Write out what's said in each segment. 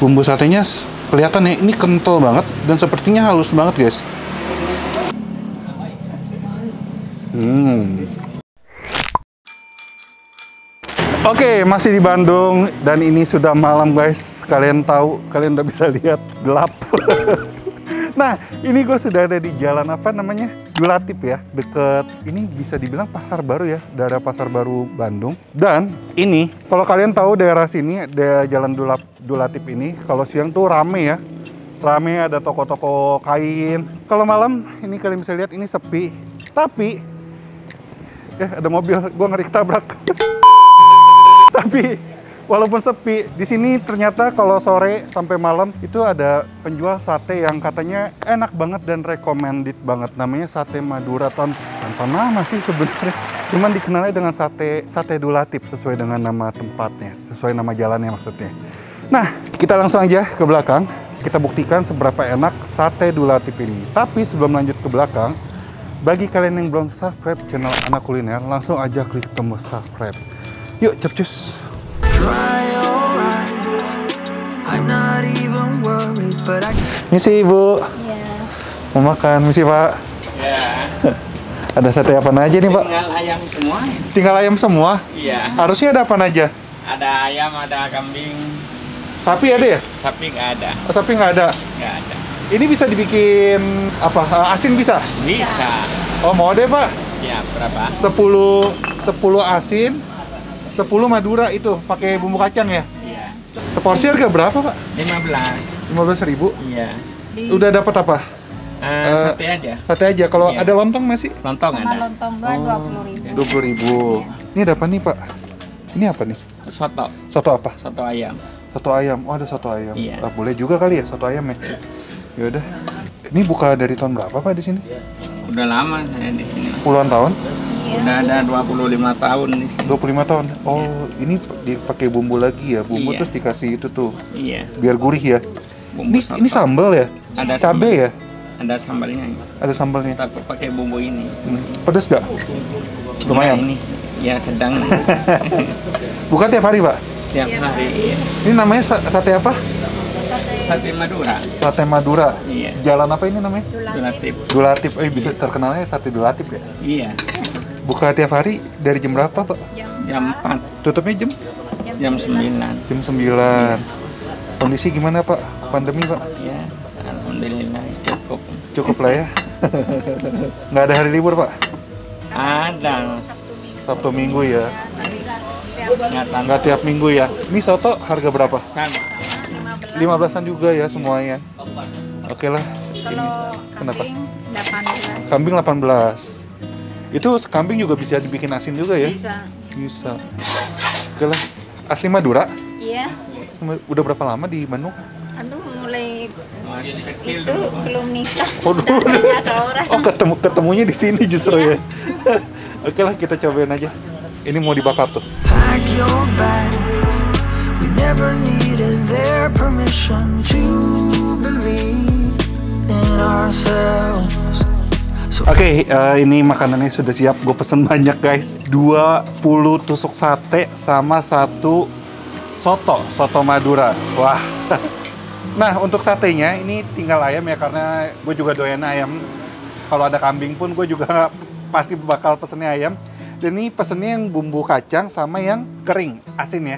Bumbu satenya kelihatan ya, ini kental banget dan sepertinya halus banget guys. Oke, masih di Bandung dan ini sudah malam guys. Kalian tahu, kalian udah bisa lihat gelap. Nah, ini gue sudah ada di jalan apa namanya? Dulatip ya, deket ini bisa dibilang pasar baru ya, daerah pasar baru Bandung. Dan ini, kalau kalian tahu daerah sini, daerah jalan Dulatip ini, kalau siang tuh rame ya. Rame, ada toko-toko kain. Kalau malam, ini kalian bisa lihat ini sepi. Tapi, ada mobil, gue ngeri ketabrak. Tapi walaupun sepi, di sini ternyata kalau sore sampai malam itu ada penjual sate yang katanya enak banget dan recommended banget. Namanya Sate Madura, tanpa nama sih sebenarnya. Cuman dikenalnya dengan Sate Dulatip sesuai dengan nama tempatnya, sesuai nama jalannya maksudnya. Nah, kita langsung aja ke belakang. Kita buktikan seberapa enak Sate Dulatip ini. Tapi sebelum lanjut ke belakang, bagi kalian yang belum subscribe channel Anak Kuliner, langsung aja klik tombol subscribe. Yuk, cepcus. Misi Ibu. Iya. Mau makan, misi Pak. Ya. Ada sate apa aja nih Pak? Tinggal ayam semua. Tinggal ayam semua? Iya. Harusnya ada apa aja? Ada ayam, ada kambing. Sapi ada ya? Sapi nggak ada. Oh, sapi nggak ada? Nggak ada. Ini bisa dibikin apa? Asin bisa? Bisa. Oh, mau deh Pak. Ya, berapa? 10 asin, 10 Madura itu pakai bumbu kacang ya? Iya. Seporsi harga berapa Pak? 15. 15.000. Iya. Udah dapat apa? Sate aja. Sate aja. Kalau Iya. ada lontong masih? Lontong Sama ada. lontong doang 20.000. 20.000. Ini ada apa nih Pak? Ini apa nih? Soto. Soto apa? Soto ayam. Soto ayam. Oh, ada soto ayam. Iya. Boleh juga kali ya soto ayam ya. Ya udah. Ini buka dari tahun berapa Pak di sini? Udah lama saya di sini. Puluhan tahun? Udah ada 25 tahun di sini. 25 tahun. Oh, ini dipakai bumbu lagi ya. Bumbu Iya. terus dikasih itu tuh Iya. biar gurih ya. Bumbu Ini soto. sambal ya? Ada Cabe sambal. ya? Ada sambalnya. Ada sambalnya. Tapi pakai bumbu ini. Pedes nggak? Lumayan. Nah, ini ya sedang. Bukan tiap hari Pak? Setiap hari. Ini namanya sate apa? Sate Madura. Sate Madura. Iya. Jalan apa ini namanya? Dulatip. Dulatip. Bisa terkenalnya sate Dulatip ya? Iya. Buka tiap hari dari jam berapa Pak? Jam 4, Tutupnya jam 9. jam 9. Kondisi gimana Pak? Pandemi Pak? Ya, alhamdulillah cukup. Cukup lah ya. Nggak ada hari libur Pak? Ada. Sabtu Minggu ya? Ingatan Nggak tiap minggu ya? Ini soto harga berapa? sama. 15-an juga ya semuanya. Oke lah. Ini kenapa? Kambing 18. Kambing 18. Itu kambing juga bisa dibikin asin juga ya? Bisa. Bisa. Oke lah. Asli Madura? Iya. Udah berapa lama di Bandung? Aduh, mulai Masih kecil itu dulu. belum nikah. Oh, dulu. Udah ke orang. Oh, ketemunya di sini justru Iya. ya. Oke lah, kita cobain aja. Ini mau dibakar tuh. Pack your bags. We never needed their permission to believe in ourselves. Oke, ini makanannya sudah siap. Gue pesen banyak guys. 20 tusuk sate sama 1 soto Madura. Wah. Nah, untuk satenya ini tinggal ayam ya, karena gue juga doyan ayam. Kalau ada kambing pun gue juga pasti bakal pesennya ayam. Dan ini pesennya yang bumbu kacang sama yang kering, asin ya.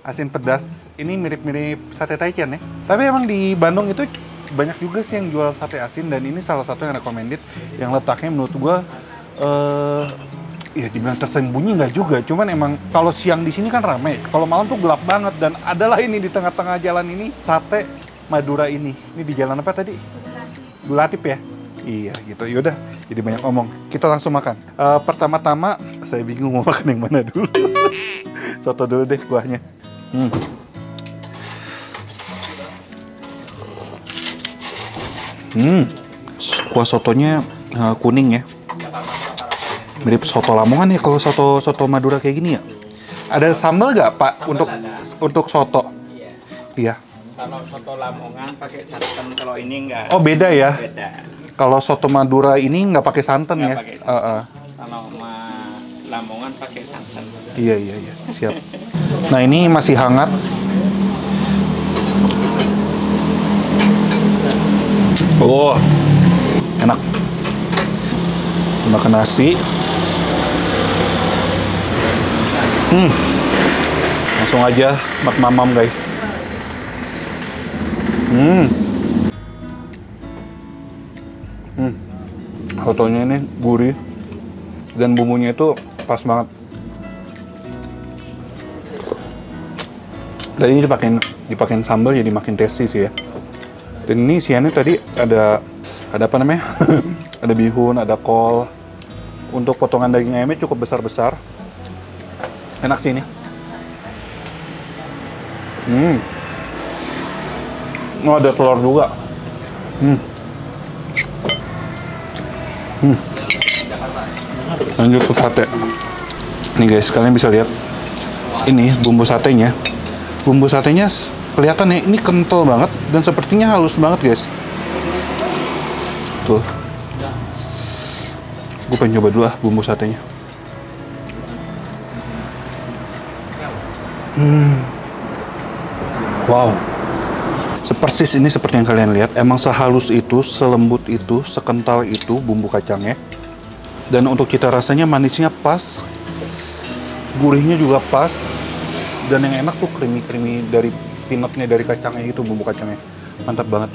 Asin pedas. Ini mirip-mirip sate Taichan ya. Tapi emang di Bandung itu banyak juga sih yang jual sate asin, dan ini salah satu yang recommended, yang letaknya menurut gua ya dibilang tersembunyi nggak juga, cuman emang kalau siang di sini kan ramai, kalau malam tuh gelap banget. Dan adalah ini di tengah-tengah jalan ini Sate Madura ini di jalan apa tadi? Dulatip ya? Iya gitu. Yaudah, jadi banyak omong, kita langsung makan. Pertama-tama saya bingung mau makan yang mana dulu. Soto dulu deh kuahnya. Kuah sotonya kuning ya. Mirip soto Lamongan ya kalau soto Madura kayak gini ya. Ada sambal nggak Pak untuk soto? Iya. Kalau soto Lamongan pakai santan, kalau ini enggak. Oh beda ya. Beda. Kalau soto Madura ini nggak pakai santan Nggak ya? pakai santan. Kalau Lamongan pakai santan. Iya siap. Nah ini masih hangat. Oh, enak. Makan nasi. Langsung aja mat mamam guys. Sotonya ini gurih dan bumbunya itu pas banget. Dan ini dipakein sambal jadi makin tasty sih ya. Dan ini isiannya tadi ada apa namanya? Ada bihun, ada kol. Untuk potongan daging ayamnya cukup besar-besar. Enak sih ini. Oh, ada telur juga. Lanjut ke sate. Nih guys, kalian bisa lihat. Ini bumbu satenya. Bumbu satenya kelihatan nih, ini kental banget dan sepertinya halus banget guys. Tuh. Gue pengen coba dulu lah bumbu satenya. Wow. Persis ini seperti yang kalian lihat, emang sehalus itu, selembut itu, sekental itu bumbu kacangnya. Dan untuk cita rasanya manisnya pas, gurihnya juga pas, dan yang enak tuh creamy dari peanutnya, dari kacangnya itu, bumbu kacangnya. Mantap banget.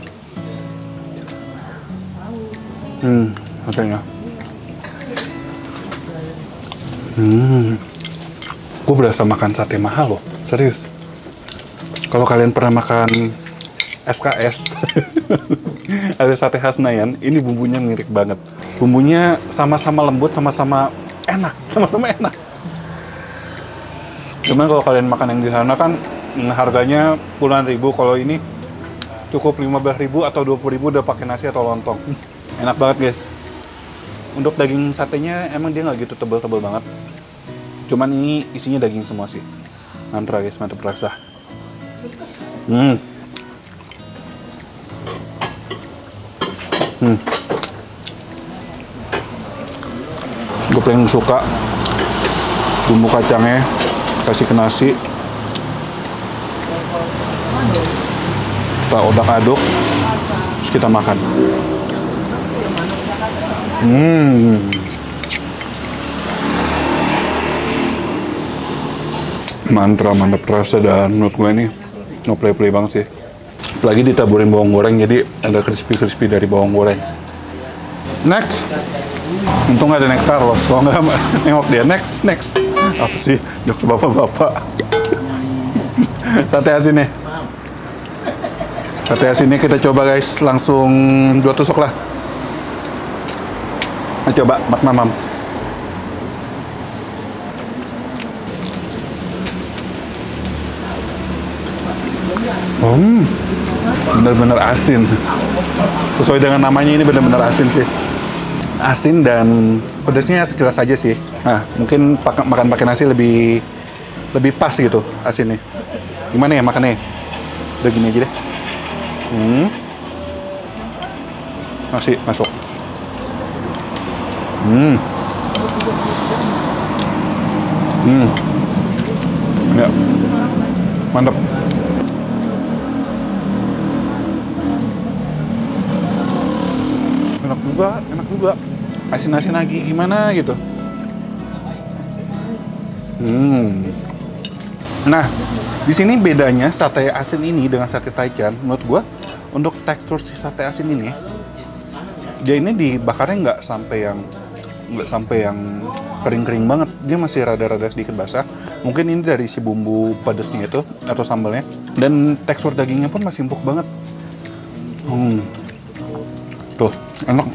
Katanya. Gue berasa makan sate mahal loh, serius. Kalau kalian pernah makan SKS, ada sate khas Senayan, ini bumbunya mirip banget. Bumbunya sama-sama lembut, sama-sama enak, Cuman kalau kalian makan yang di sana kan harganya puluhan ribu, kalau ini cukup 15.000 atau 20.000 udah pakai nasi atau lontong. Enak banget guys. Untuk daging satenya emang dia nggak gitu tebel-tebel banget. Cuman ini isinya daging semua sih. Mantra guys, mantap rasa. Gue paling suka bumbu kacangnya kasih ke nasi, kita odak-aduk, terus kita makan. Mantra, mantap rasa, dan menurut gue ini no play banget sih. Apalagi ditaburin bawang goreng, jadi ada crispy dari bawang goreng. Next. Untung ada naik Carlos, kalau nggak nengok dia. Next. Apa sih, jokes bapak-bapak. Sate asinnya. Sate asinnya kita coba guys, langsung 2 tusuk lah. Nah, coba, mat mamam. Bener-bener asin. Sesuai dengan namanya, ini bener-bener asin sih. Asin dan pedasnya sekilas aja sih. Nah, mungkin makan pakai nasi lebih pas gitu asinnya. Gimana ya makannya? Udah gini aja deh. Nasi masuk. Ya. Mantap. Enak juga. Asin-asin lagi gimana gitu. Nah, di sini bedanya sate asin ini dengan sate Taichan, menurut gua untuk tekstur si sate asin ini, dia ini dibakarnya nggak sampai yang kering-kering banget. Dia masih rada-rada sedikit basah. Mungkin ini dari si bumbu pedesnya itu atau sambalnya. Dan tekstur dagingnya pun masih empuk banget. Tuh, enak.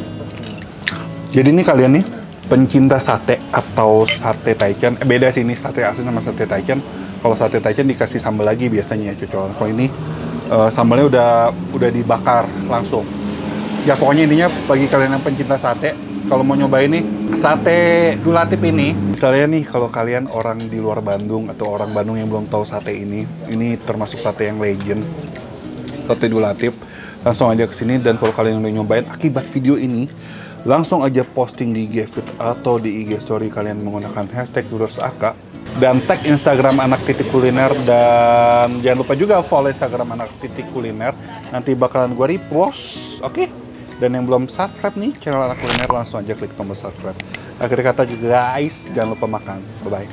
Jadi ini kalian nih pencinta sate atau sate Taichan, beda sih ini sate asin sama sate Taichan. Kalau sate Taichan dikasih sambal lagi biasanya ya cocok. Kalau ini sambalnya udah dibakar langsung. Ya pokoknya intinya bagi kalian yang pencinta sate, kalau mau nyobain nih sate Dulatif ini, misalnya nih kalau kalian orang di luar Bandung atau orang Bandung yang belum tahu sate ini termasuk sate yang legend, sate Dulatif. Langsung aja ke sini, dan kalau kalian udah nyobain akibat video ini, langsung aja posting di IG Feed atau di IG Story kalian menggunakan hashtag #DulersAK dan tag Instagram anak.kuliner, dan jangan lupa juga follow Instagram anak.kuliner. Nanti bakalan gue repost, oke? Dan yang belum subscribe nih channel Anak Kuliner, langsung aja klik tombol subscribe. Akhir kata juga guys, jangan lupa makan. Bye-bye.